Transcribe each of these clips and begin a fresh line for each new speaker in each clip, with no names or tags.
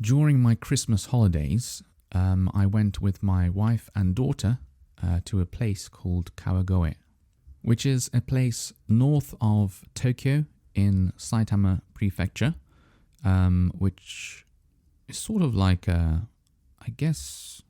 During my Christmas holidays, I went with my wife and daughter to a place called Kawagoe, which is a place north of Tokyo in Saitama Prefecture, which is sort of like I guess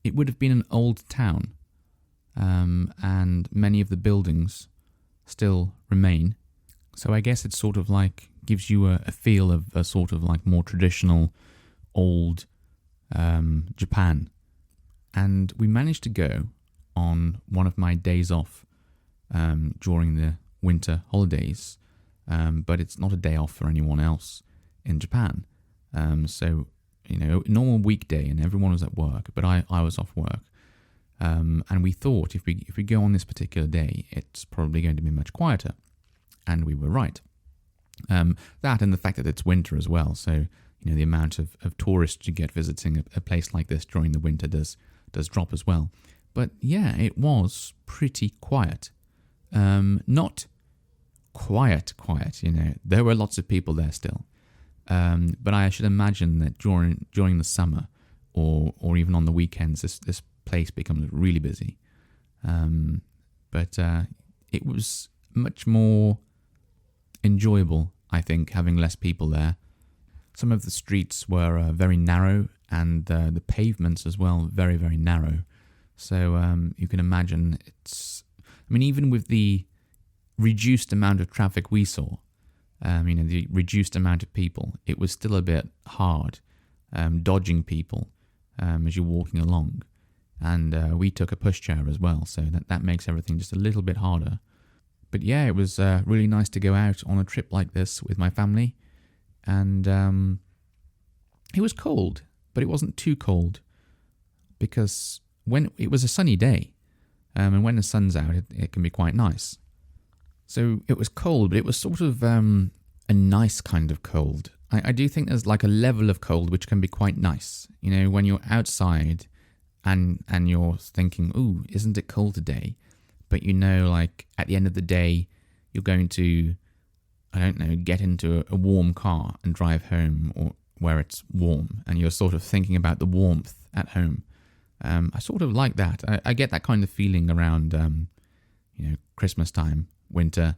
it would have been an old town, and many of the buildings still remain. So I guess it's sort of like gives you a feel of a sort of like more traditional old Japan. And we managed to go on one of my days off during the winter holidays, but it's not a day off for anyone else in Japan. So, normal weekday and everyone was at work, but I was off work. And we thought if we go on this particular day, it's probably going to be much quieter. And we were right. That and the fact that it's winter as well. So, the amount of tourists you get visiting a place like this during the winter does drop as well. But yeah, it was pretty quiet. Not quiet, there were lots of people there still. But I should imagine that during the summer or even on the weekends, this place becomes really busy. But it was much more enjoyable, I think, having less people there. Some of the streets were very narrow, and the pavements as well, very, very narrow. So you can imagine even with the reduced amount of traffic we saw, the reduced amount of people, it was still a bit hard dodging people as you're walking along. And we took a pushchair as well, so that makes everything just a little bit harder. But yeah, it was really nice to go out on a trip like this with my family. And it was cold, but it wasn't too cold, because when it was a sunny day, and when the sun's out, it can be quite nice. So it was cold, but it was sort of a nice kind of cold. I do think there's like a level of cold which can be quite nice. When you're outside and you're thinking, ooh, isn't it cold today? But like at the end of the day, you're going to, get into a warm car and drive home, or where it's warm, and you're sort of thinking about the warmth at home. I sort of like that. I get that kind of feeling around, Christmas time, winter,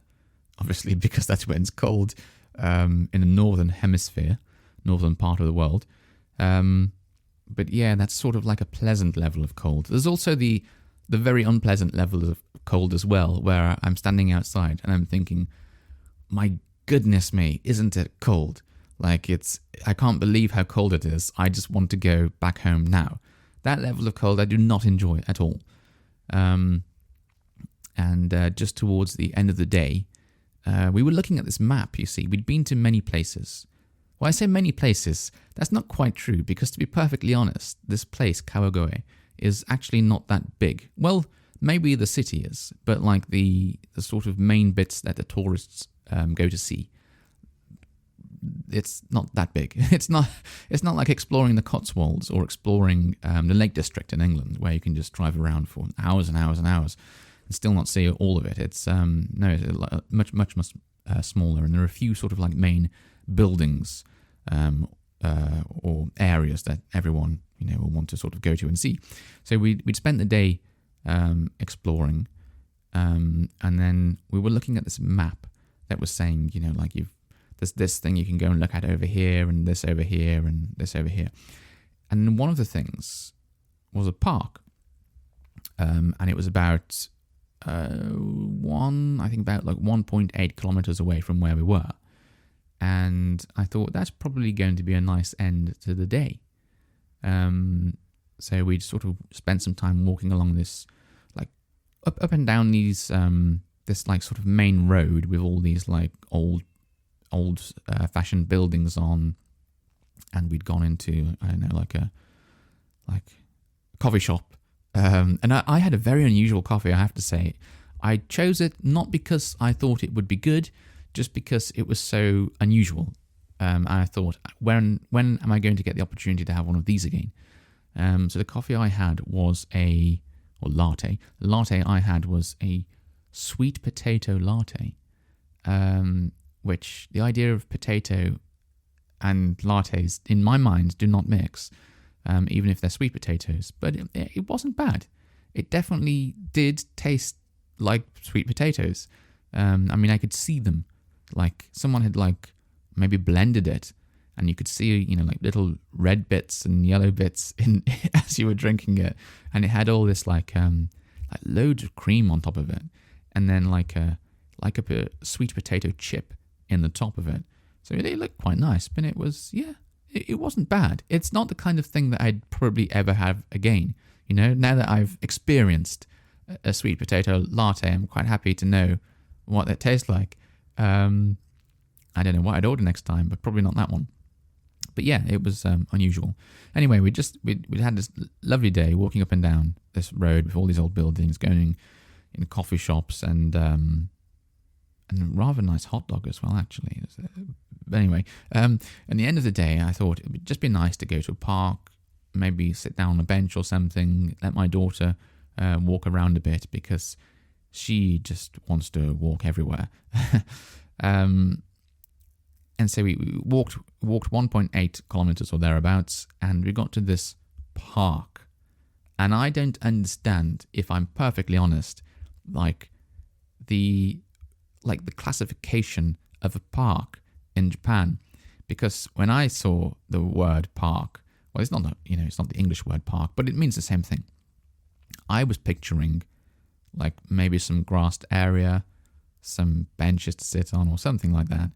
obviously, because that's when it's cold in the northern hemisphere, northern part of the world. But yeah, that's sort of like a pleasant level of cold. There's also the very unpleasant level of cold as well, where I'm standing outside and I'm thinking, my goodness me, isn't it cold? Like I can't believe how cold it is. I just want to go back home now. That level of cold I do not enjoy at all. And just towards the end of the day, we were looking at this map, you see. We'd been to many places. Well, I say many places, that's not quite true, because to be perfectly honest, this place, Kawagoe, is actually not that big. Well, maybe the city is, but like the sort of main bits that the tourists go to see, it's not that big. It's not like exploring the Cotswolds or exploring the Lake District in England, where you can just drive around for hours and hours and hours and still not see all of it. It's much smaller, and there are a few sort of like main buildings or areas that everyone will want to sort of go to and see. So we'd spent the day exploring, and then we were looking at this map that was saying, there's this thing you can go and look at over here, and this over here, and this over here. And one of the things was a park, and it was about about 1.8 kilometers away from where we were. And I thought that's probably going to be a nice end to the day. So we sort of spent some time walking along this, like up and down these this like sort of main road with all these like old fashioned buildings on, and we'd gone into like a coffee shop, and I had a very unusual coffee, I have to say. I chose it not because I thought it would be good, just because it was so unusual. And I thought, when am I going to get the opportunity to have one of these again? So the coffee I had was latte. The latte I had was a sweet potato latte, which the idea of potato and lattes, in my mind, do not mix, even if they're sweet potatoes. But it wasn't bad. It definitely did taste like sweet potatoes. I mean, I could see them. Like someone had like maybe blended it, and you could see, like little red bits and yellow bits in as you were drinking it, and it had all this like loads of cream on top of it, and then like a sweet potato chip in the top of it. So it looked quite nice, but it was it wasn't bad. It's not the kind of thing that I'd probably ever have again. Now that I've experienced a sweet potato latte, I'm quite happy to know what that tastes like. I don't know what I'd order next time, but probably not that one. But yeah, it was unusual. Anyway, we had this lovely day walking up and down this road with all these old buildings, going in coffee shops and rather nice hot dog as well, actually. But anyway, at the end of the day, I thought it would just be nice to go to a park, maybe sit down on a bench or something, let my daughter walk around a bit, because she just wants to walk everywhere. And so we walked 1.8 kilometers or thereabouts, and we got to this park. And I don't understand, if I'm perfectly honest, like the classification of a park in Japan, because when I saw the word park, well, it's not the English word park, but it means the same thing. I was picturing like maybe some grassed area, some benches to sit on or something like that.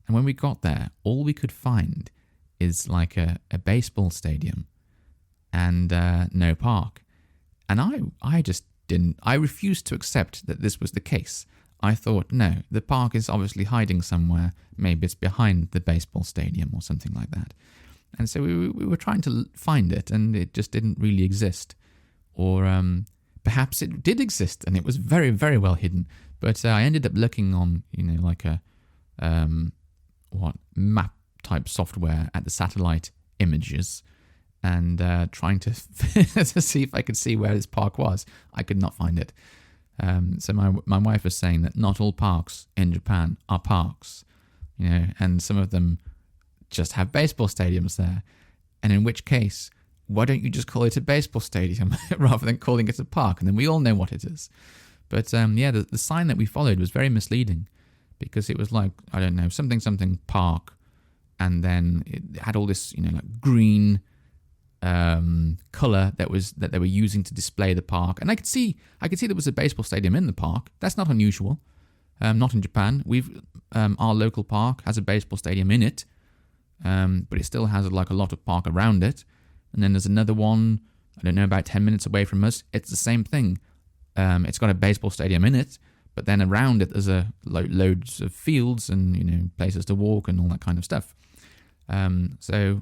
And when we got there, all we could find is like a baseball stadium and no park. And I just didn't, I refused to accept that this was the case. I thought, no, the park is obviously hiding somewhere. Maybe it's behind the baseball stadium or something like that. And so we were trying to find it, and it just didn't really exist. Or perhaps it did exist and it was very, very well hidden. But I ended up looking on, like a map type software at the satellite images, and trying to to see if I could see where this park was. I could not find it. So my wife was saying that not all parks in Japan are parks, and some of them just have baseball stadiums there. And in which case, why don't you just call it a baseball stadium rather than calling it a park? And then we all know what it is. But the sign that we followed was very misleading, because it was like, I don't know, something park, and then it had all this, like green color that they were using to display the park. And I could see there was a baseball stadium in the park. That's not unusual. Not in Japan. Our local park has a baseball stadium in it, but it still has like a lot of park around it. And then there's another one, I don't know, about 10 minutes away from us. It's the same thing. It's got a baseball stadium in it, but then around it there's loads of fields and places to walk and all that kind of stuff. So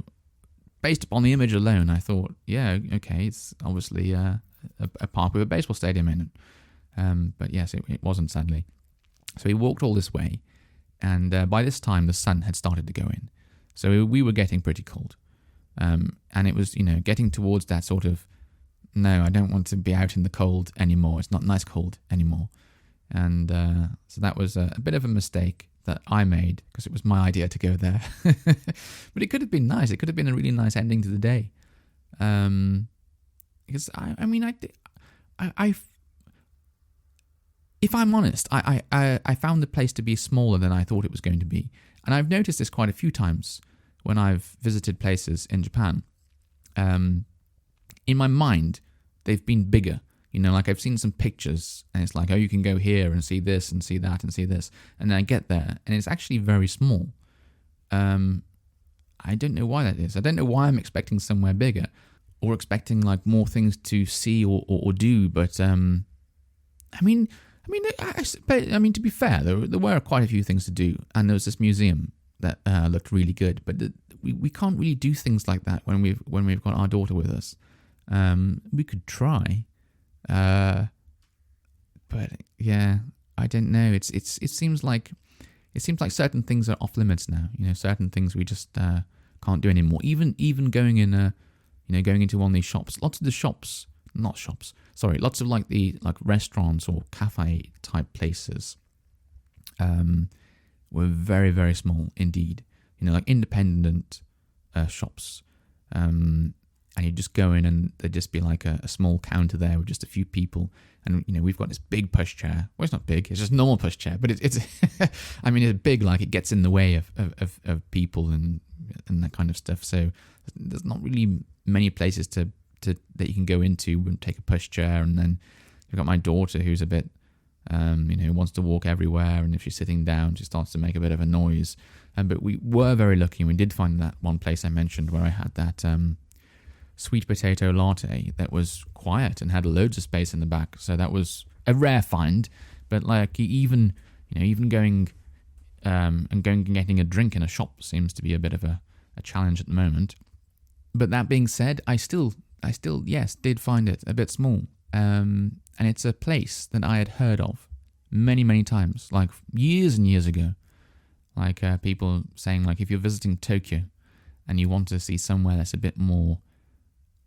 based upon the image alone, I thought, yeah, okay, it's obviously a park with a baseball stadium in it. But yes, it wasn't, sadly. So we walked all this way, and by this time the sun had started to go in. So we were getting pretty cold. And it was, getting towards that sort of, no, I don't want to be out in the cold anymore. It's not nice cold anymore. And so that was a bit of a mistake that I made, because it was my idea to go there. But it could have been nice. It could have been a really nice ending to the day. Because if I'm honest, I found the place to be smaller than I thought it was going to be. And I've noticed this quite a few times when I've visited places in Japan. In my mind, they've been bigger. Like I've seen some pictures, and it's like, oh, you can go here and see this and see that and see this. And then I get there, and it's actually very small. I don't know why that is. I don't know why I'm expecting somewhere bigger, or expecting like more things to see or do. But to be fair, there were quite a few things to do, and there was this museum that looked really good. But we can't really do things like that when we've got our daughter with us. We could try. But yeah, I don't know. It seems like certain things are off limits now. Certain things we just can't do anymore. Even going in going into one of these shops. Lots of the shops, not shops. Sorry, lots of like restaurants or cafe type places. Were very, very small indeed. like independent shops. And you just go in and there'd just be like a small counter there with just a few people. And, we've got this big pushchair. Well, it's not big. It's just a normal pushchair. But it's I mean, it's big, like it gets in the way of people and that kind of stuff. So there's not really many places that you can go into and take a pushchair. And then you've got my daughter who's a bit, who wants to walk everywhere. And if she's sitting down, she starts to make a bit of a noise. But we were very lucky. And we did find that one place I mentioned where I had that sweet potato latte that was quiet and had loads of space in the back. So that was a rare find. But like even going and getting a drink in a shop seems to be a bit of a challenge at the moment. But that being said, I still yes did find it a bit small. And it's a place that I had heard of many times, like years and years ago. Like people saying, like, if you're visiting Tokyo and you want to see somewhere that's a bit more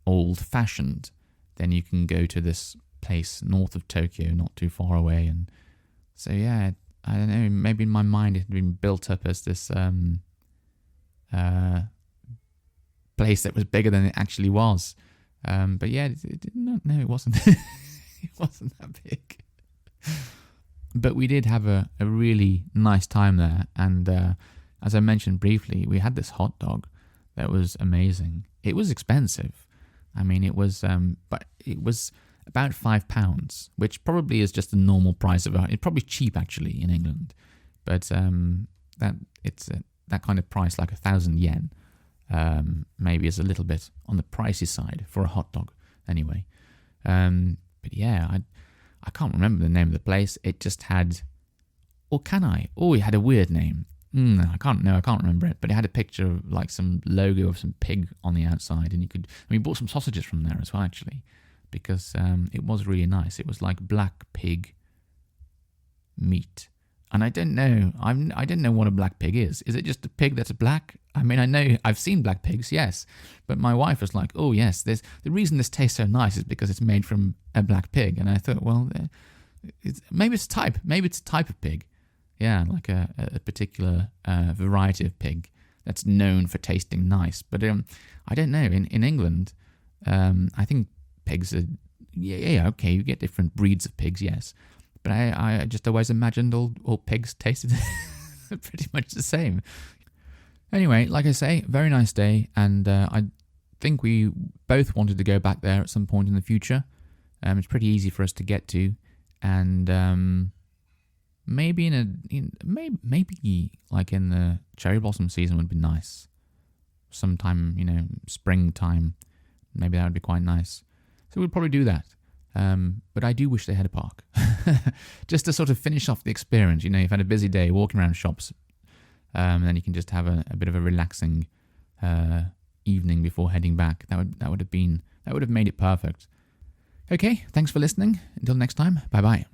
old-fashioned, then you can go to this place north of Tokyo, not too far away. And so, yeah, I don't know, maybe in my mind it had been built up as this place that was bigger than it actually was. But yeah, it wasn't. It wasn't that big. But we did have a really nice time there. And as I mentioned briefly, we had this hot dog that was amazing. It was expensive. I mean, it was about £5, which probably is just the normal price of it. It's probably cheap actually in England, but that kind of price, like 1,000 yen, maybe is a little bit on the pricey side for a hot dog. Anyway, but yeah, I can't remember the name of the place. It just had, or can I? Oh, it had a weird name. I can't remember it, but it had a picture of like some logo of some pig on the outside, and we bought some sausages from there as well, actually, because it was really nice. It was like black pig meat, and I don't know what a black pig is. Is it just a pig that's black? I mean, I know I've seen black pigs, yes, but my wife was like, "Oh yes, the reason this tastes so nice is because it's made from a black pig," and I thought, well, maybe it's a type of pig. Yeah, like a particular variety of pig that's known for tasting nice. But I don't know. In England, I think pigs are... Yeah, okay, you get different breeds of pigs, yes. But I just always imagined all pigs tasted pretty much the same. Anyway, like I say, very nice day. And I think we both wanted to go back there at some point in the future. It's pretty easy for us to get to. And... Maybe maybe like in the cherry blossom season would be nice. Sometime, springtime. Maybe that would be quite nice. So we'd probably do that. But I do wish they had a park. Just to sort of finish off the experience. You've had a busy day walking around shops. And then you can just have a bit of a relaxing evening before heading back. That would have made it perfect. Okay, thanks for listening. Until next time, bye-bye.